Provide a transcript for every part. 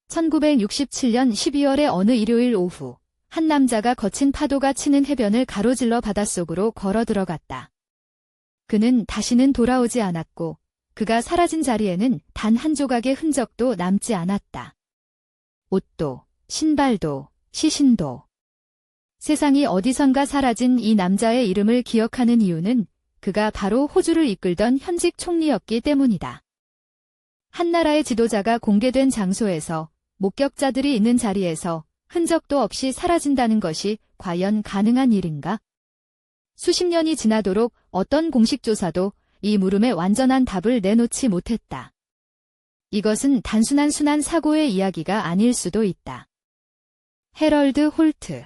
1967년 12월의 어느 일요일 오후, 한 남자가 거친 파도가 치는 해변을 가로질러 바닷속으로 걸어 들어갔다. 그는 다시는 돌아오지 않았고, 그가 사라진 자리에는 단 한 조각의 흔적도 남지 않았다. 옷도, 신발도, 시신도. 세상이 어디선가 사라진 이 남자의 이름을 기억하는 이유는 그가 바로 호주를 이끌던 현직 총리였기 때문이다. 한 나라의 지도자가 공개된 장소에서 목격자들이 있는 자리에서 흔적도 없이 사라진다는 것이 과연 가능한 일인가? 수십 년이 지나도록 어떤 공식 조사도 이 물음에 완전한 답을 내놓지 못했다. 이것은 단순한 순환 사고의 이야기가 아닐 수도 있다. 해럴드 홀트.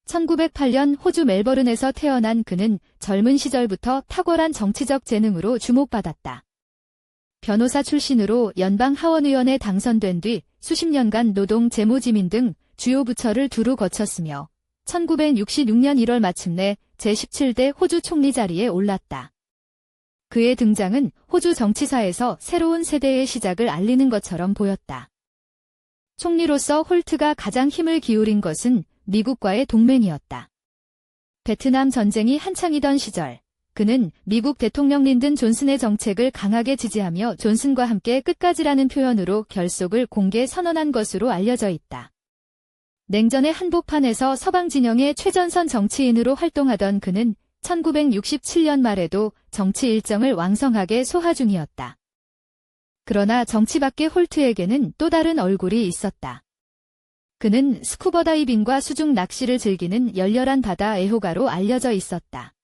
1908년 호주 멜버른에서 태어난 그는 젊은 시절부터 탁월한 정치적 재능으로 주목받았다. 변호사 출신으로 연방 하원의원에 당선된 뒤 수십 년간 노동, 재무지민 등 주요 부처를 두루 거쳤으며 1966년 1월 마침내 제17대 호주 총리 자리에 올랐다. 그의 등장은 호주 정치사에서 새로운 세대의 시작을 알리는 것처럼 보였다. 총리로서 홀트가 가장 힘을 기울인 것은 미국과의 동맹이었다. 베트남 전쟁이 한창이던 시절, 그는 미국 대통령 린든 존슨의 정책을 강하게 지지하며 존슨과 함께 끝까지라는 표현으로 결속을 공개 선언한 것으로 알려져 있다. 냉전의 한복판에서 서방 진영의 최전선 정치인으로 활동하던 그는 1967년 말에도 정치 일정을 왕성하게 소화 중이었다. 그러나 정치 밖의 홀트에게는 또 다른 얼굴이 있었다. 그는 스쿠버 다이빙과 수중 낚시를 즐기는 열렬한 바다 애호가로 알려져 있었다.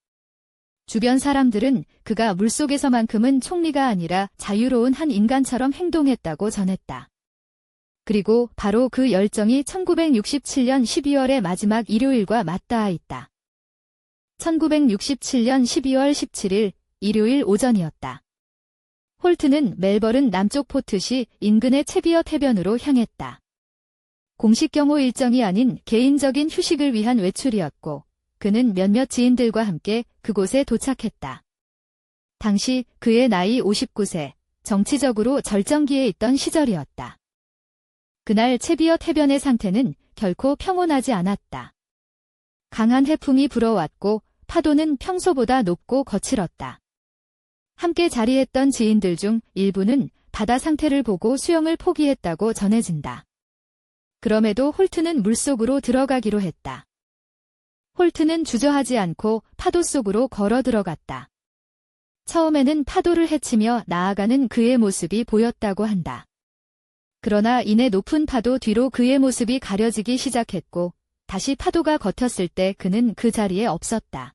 주변 사람들은 그가 물속에서만큼은 총리가 아니라 자유로운 한 인간처럼 행동했다고 전했다. 그리고 바로 그 열정이 1967년 12월의 마지막 일요일과 맞닿아 있다. 1967년 12월 17일 일요일 오전이었다. 홀트는 멜버른 남쪽 포트시 인근의 채비엇 해변으로 향했다. 공식 경호 일정이 아닌 개인적인 휴식을 위한 외출이었고 그는 몇몇 지인들과 함께 그곳에 도착했다. 당시 그의 나이 59세, 정치적으로 절정기에 있던 시절이었다. 그날 채비엇 해변의 상태는 결코 평온하지 않았다. 강한 해풍이 불어왔고 파도는 평소보다 높고 거칠었다. 함께 자리했던 지인들 중 일부는 바다 상태를 보고 수영을 포기했다고 전해진다. 그럼에도 홀트는 물속으로 들어가기로 했다. 홀트는 주저하지 않고 파도 속으로 걸어 들어갔다. 처음에는 파도를 헤치며 나아가는 그의 모습이 보였다고 한다. 그러나 이내 높은 파도 뒤로 그의 모습이 가려지기 시작했고 다시 파도가 걷혔을 때 그는 그 자리에 없었다.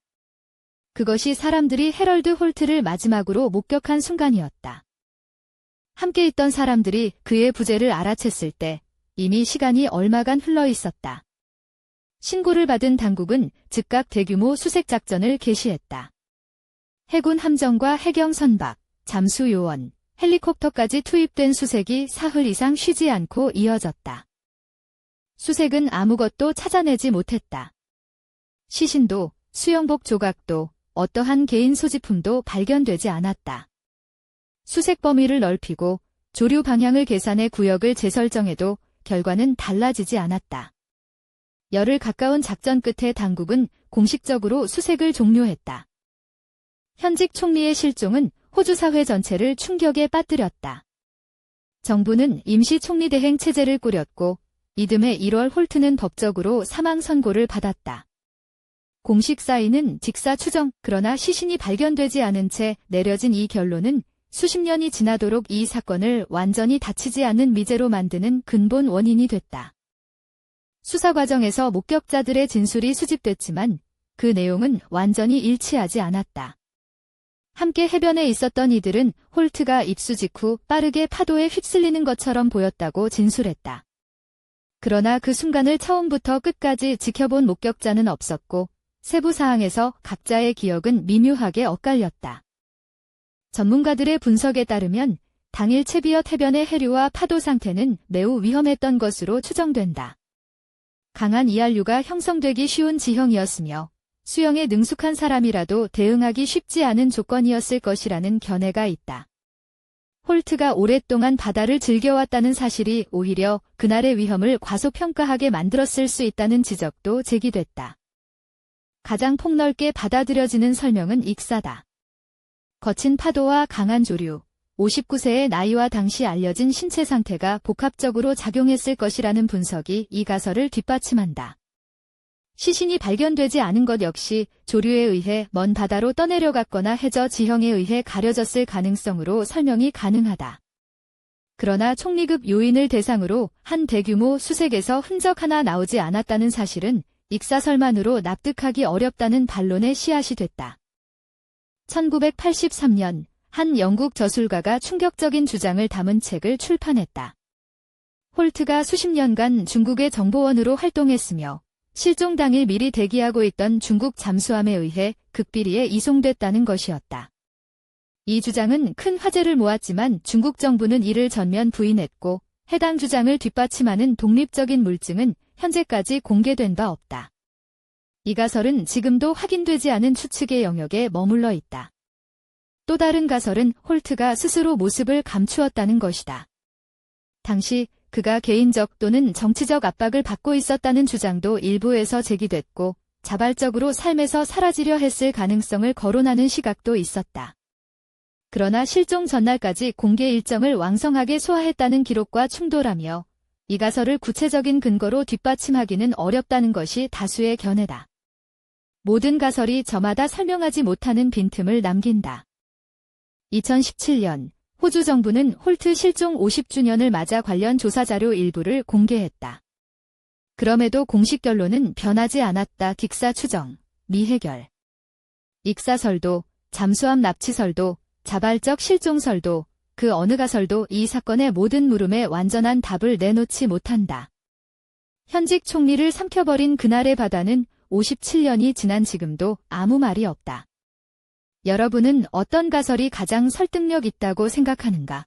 그것이 사람들이 해럴드 홀트를 마지막으로 목격한 순간이었다. 함께 있던 사람들이 그의 부재를 알아챘을 때 이미 시간이 얼마간 흘러 있었다. 신고를 받은 당국은 즉각 대규모 수색 작전을 개시했다. 해군 함정과 해경 선박, 잠수 요원, 헬리콥터까지 투입된 수색이 사흘 이상 쉬지 않고 이어졌다. 수색은 아무것도 찾아내지 못했다. 시신도, 수영복 조각도, 어떠한 개인 소지품도 발견되지 않았다. 수색 범위를 넓히고 조류 방향을 계산해 구역을 재설정해도 결과는 달라지지 않았다. 열흘 가까운 작전 끝에 당국은 공식적으로 수색을 종료했다. 현직 총리의 실종은 호주 사회 전체를 충격에 빠뜨렸다. 정부는 임시 총리 대행 체제를 꾸렸고 이듬해 1월 홀트는 법적으로 사망 선고를 받았다. 공식 사인은 직사 추정, 그러나 시신이 발견되지 않은 채 내려진 이 결론은 수십 년이 지나도록 이 사건을 완전히 닫히지 않는 미제로 만드는 근본 원인이 됐다. 수사 과정에서 목격자들의 진술이 수집됐지만 그 내용은 완전히 일치하지 않았다. 함께 해변에 있었던 이들은 홀트가 입수 직후 빠르게 파도에 휩쓸리는 것처럼 보였다고 진술했다. 그러나 그 순간을 처음부터 끝까지 지켜본 목격자는 없었고 세부 사항에서 각자의 기억은 미묘하게 엇갈렸다. 전문가들의 분석에 따르면 당일 채비엇 해변의 해류와 파도 상태는 매우 위험했던 것으로 추정된다. 강한 이한류가 형성되기 쉬운 지형이었으며 수영에 능숙한 사람이라도 대응하기 쉽지 않은 조건이었을 것이라는 견해가 있다. 홀트가 오랫동안 바다를 즐겨왔다는 사실이 오히려 그날의 위험을 과소평가하게 만들었을 수 있다는 지적도 제기됐다. 가장 폭넓게 받아들여지는 설명은 익사다. 거친 파도와 강한 조류, 59세의 나이와 당시 알려진 신체 상태가 복합적으로 작용했을 것이라는 분석이 이 가설을 뒷받침한다. 시신이 발견되지 않은 것 역시 조류에 의해 먼 바다로 떠내려갔거나 해저 지형에 의해 가려졌을 가능성으로 설명이 가능하다. 그러나 총리급 요인을 대상으로 한 대규모 수색에서 흔적 하나 나오지 않았다는 사실은 익사설만으로 납득하기 어렵다는 반론의 씨앗이 됐다. 1983년 한 영국 저술가가 충격적인 주장을 담은 책을 출판했다. 홀트가 수십 년간 중국의 정보원으로 활동했으며 실종 당일 미리 대기하고 있던 중국 잠수함에 의해 극비리에 이송됐다는 것이었다. 이 주장은 큰 화제를 모았지만 중국 정부는 이를 전면 부인했고 해당 주장을 뒷받침하는 독립적인 물증은 현재까지 공개된 바 없다. 이 가설은 지금도 확인되지 않은 추측의 영역에 머물러 있다. 또 다른 가설은 홀트가 스스로 모습을 감추었다는 것이다. 당시 그가 개인적 또는 정치적 압박을 받고 있었다는 주장도 일부에서 제기됐고 자발적으로 삶에서 사라지려 했을 가능성을 거론하는 시각도 있었다. 그러나 실종 전날까지 공개 일정을 왕성하게 소화했다는 기록과 충돌하며 이 가설을 구체적인 근거로 뒷받침하기는 어렵다는 것이 다수의 견해다. 모든 가설이 저마다 설명하지 못하는 빈틈을 남긴다. 2017년 호주 정부는 홀트 실종 50주년을 맞아 관련 조사자료 일부를 공개했다. 그럼에도 공식 결론은 변하지 않았다. 딕사 추정, 미해결. 익사설도, 잠수함 납치설도, 자발적 실종설도, 그 어느 가설도 이 사건의 모든 물음에 완전한 답을 내놓지 못한다. 현직 총리를 삼켜버린 그날의 바다는 57년이 지난 지금도 아무 말이 없다. 여러분은 어떤 가설이 가장 설득력 있다고 생각하는가?